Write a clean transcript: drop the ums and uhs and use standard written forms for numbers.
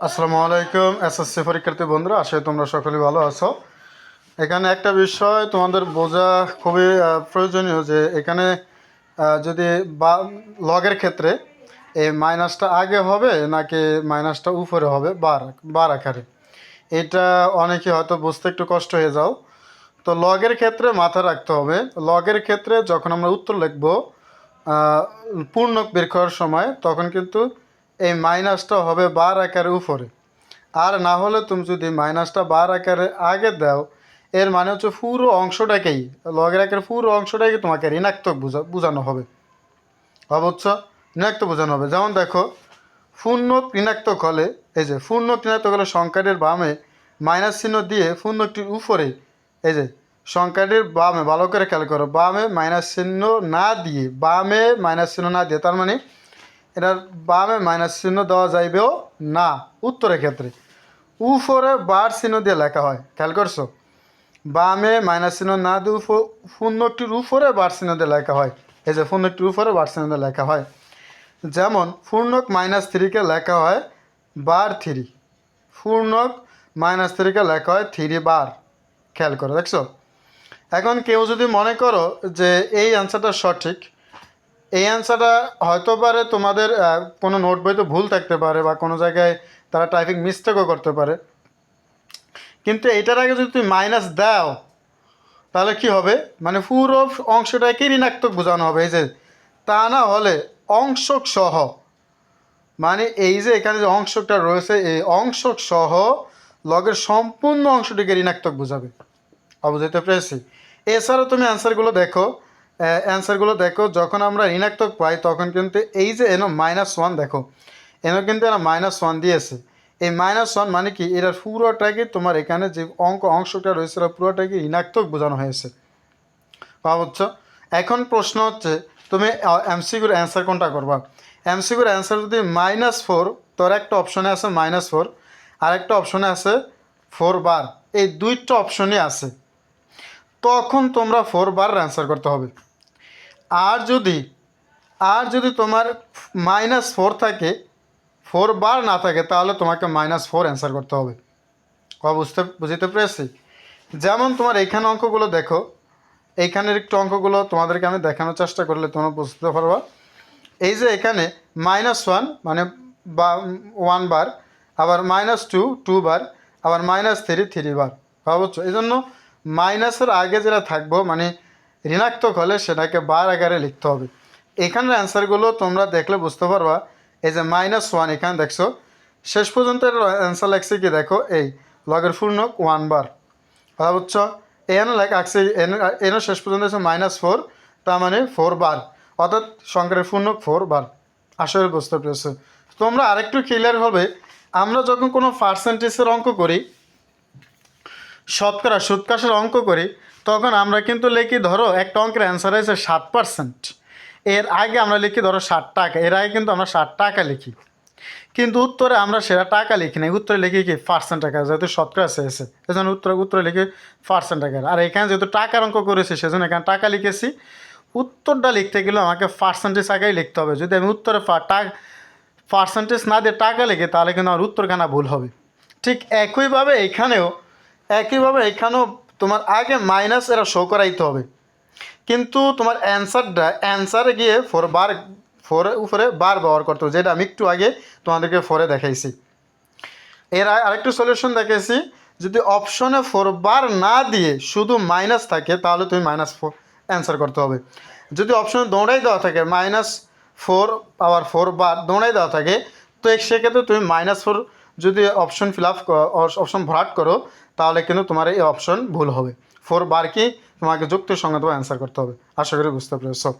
আসসালামু আলাইকুম এসএসসি পরীক্ষার্থী বন্ধুরা, আশা করি তোমরা সকলেই ভালো আছো। এখানে একটা বিষয় তোমাদের বোঝা খুবই প্রয়োজনীয় যে এখানে যদি বা লগের ক্ষেত্রে এই মাইনাসটা আগে হবে নাকি মাইনাসটা উপরে হবে বার বার আকারে, এটা অনেকে হয়তো বুঝতে একটু কষ্ট হয়ে যাও। তো লগের ক্ষেত্রে মাথা রাখতে হবে, লগের ক্ষেত্রে যখন আমরা উত্তর লিখব পূর্ণক বের করার সময়, তখন কিন্তু এই মাইনাসটা হবে বার আকারে উপরে। আর না হলে তুমি যদি মাইনাসটা বার আকারে আগে দাও, এর মানে হচ্ছে পুরো অংশটাকেই, লগের আকারে পুরো অংশটাকে তোমাকে ঋণাত্মক বোঝানো হবে। অবশ্য ঋণাত্মক বোঝানো হবে। যেমন দেখো, পূর্ণ ঋণাত্মক হলে, এই যে পূর্ণ ঋণাত্মক হলে সংখ্যাটির বামে মাইনাস চিহ্ন দিয়ে পূর্ণটির উপরে, এই যে সংখ্যাটির বামে, ভালো করে খেয়াল করো, বামে মাইনাস চিহ্ন না দিয়ে, বামে মাইনাস চিহ্ন না দিয়ে, তার মানে এটার বামে মাইনাস চিহ্ন দেওয়া যাইবেও না উত্তরের ক্ষেত্রে। উপরে বার চিহ্ন দিয়ে লেখা হয়, খেয়াল করছো? বামে মাইনাস চিহ্ন না দিয়ে পূর্ণটির উপরে বার চিহ্ন দিয়ে লেখা হয়। এই যে পূর্ণটির উপরে বার চিহ্ন দিয়ে লেখা হয়। যেমন পূর্ণক -3কে লেখা হয় বার 3, পূর্ণক -3কে লেখা হয় 3 বার। খেয়াল করো, দেখছো? এখন কেউ যদি মনে করো যে এই অ্যান্সারটা সঠিক, এই অ্যান্সারটা হয়তো পারে তোমাদের কোনো নোট বইতে ভুল থাকতে পারে বা কোনো জায়গায় তারা টাইপিং মিস্টেকও করতে পারে, কিন্তু এটার আগে যদি তুমি মাইনাস দাও তাহলে কি হবে, মানে পুরো অংশটাকে ঋণাত্মক বোঝানো হবে। এই যে তা না হলে অংশক সহ, মানে এই যে এখানে যে অংশটা রয়েছে, এই অংশক সহ লগের সম্পূর্ণ অংশটিকে ঋণাত্মক বোঝাবে। বুঝতে পেরেছি? এছাড়াও তুমি অ্যান্সারগুলো দেখো, যখন আমরা ঋণাত্মক পাই তখন কিন্তু এই যে এনো -1 দেখো, এনো কিন্তু এরা -1 দিয়েছে। এই -1 মানে কি, এটার পুরোটাকে তোমার এখানে যে অংশটা রয়েছে এটা পুরোটাকে ঋণাত্মক বোঝানো হয়েছে। বুঝছো? এখন প্রশ্ন হচ্ছে তুমি এমসিকিউর অ্যান্সার কোনটা করবা। এমসিকিউর অ্যান্সার যদি -4, তোর একটা অপশনে আছে -4, আর একটা অপশনে আছে 4 বার, এই দুইটা অপশনই আছে, তখন তোমরা 4 বার অ্যান্সার করতে হবে। আর যদি তোমার -4 থাকে, 4 বার না থাকে, তাহলে তোমাকে -4 অ্যান্সার করতে হবে। বুঝতে পেরেছি? যেমন তোমার এইখানে অঙ্কগুলো দেখো, এইখানের একটু অঙ্কগুলো তোমাদেরকে আমি দেখানোর চেষ্টা করলে তোমরা বুঝতে পারবা। এই যে এখানে -1 মানে 1 বার, আবার -2 2 বার, আবার -3 3 বার। বুঝছো? এই জন্য মাইনাসের আগে যেটা থাকবো, মানে ঋণাত্মক হলে সেটাকে বার আকারে লিখতে হবে। এখানের অ্যান্সারগুলো তোমরা দেখলে বুঝতে পারবা। এই যে -1 এখানে দেখছো, শেষ পর্যন্ত অ্যান্সার লাগছে কি দেখো, এই লগের পূর্ণক 1 বার। বুঝছো? এখানে লাগছে এনে শেষ পর্যন্ত হচ্ছে -4, তার মানে 4 বার, অর্থাৎ সংখ্যার পূর্ণক 4 বার। আসলে বুঝতে পেরেছো? তোমরা আরেকটু ক্লিয়ার হবে, আমরা যখন কোনো পার্সেন্টেজের অঙ্ক করি, শতকরা সুদকাশের অঙ্ক করি, তখন আমরা কিন্তু লিখি, ধরো একটা অঙ্কের অ্যান্সার হয়েছে 7%, এর আগে আমরা লিখি ধরো 60 টাকা, এর আগে কিন্তু আমরা 60 টাকা লিখি, কিন্তু উত্তরে আমরা সেটা টাকা লিখি না, উত্তরে লিখি কি পার্সেন্ট টাকা, যেহেতু শতকরা চেয়েছে এজন্য উত্তরে লিখি পার্সেন্ট টাকা। আর এখানে যেহেতু টাকার অঙ্ক করেছি সেজন্য এখানে টাকা লিখেছি। উত্তরটা লিখতে গেলে আমাকে পার্সেন্টেজ আগেই লিখতে হবে। যদি আমি উত্তরে পার্সেন্টেজ না দিয়ে টাকা লিখি, তাহলে কিন্তু আমার উত্তরখানা ভুল হবে। ঠিক একইভাবে এখানেও তোমার আগে মাইনাস এরা শো করাইতে হবে, কিন্তু তোমার অ্যান্সারে গিয়ে 4 উপরে বার ব্যবহার করতে হবে, যেটা আমি একটু আগে তোমাদেরকে 4 দেখাইছি। এর আরেকটু সলিউশন দেখাইছি, যদি অপশনে 4 বার না দিয়ে শুধু মাইনাস থাকে, তাহলে তুমি -4 অ্যান্সার করতে হবে। যদি অপশনে দৌড়াই দেওয়া থাকে -4 আবার 4 বার দৌড়াই দেওয়া থাকে, তো সেক্ষেত্রে তুমি -4 যদি অপশন অপশন ভরাট করো, তাহলে কিন্তু তোমার এই অপশন ভুল হবে। 4 বার কি তোমাকে যুক্তিসঙ্গতভাবে অ্যান্সার করতে হবে। আশা করি বুঝতে পেরেছো।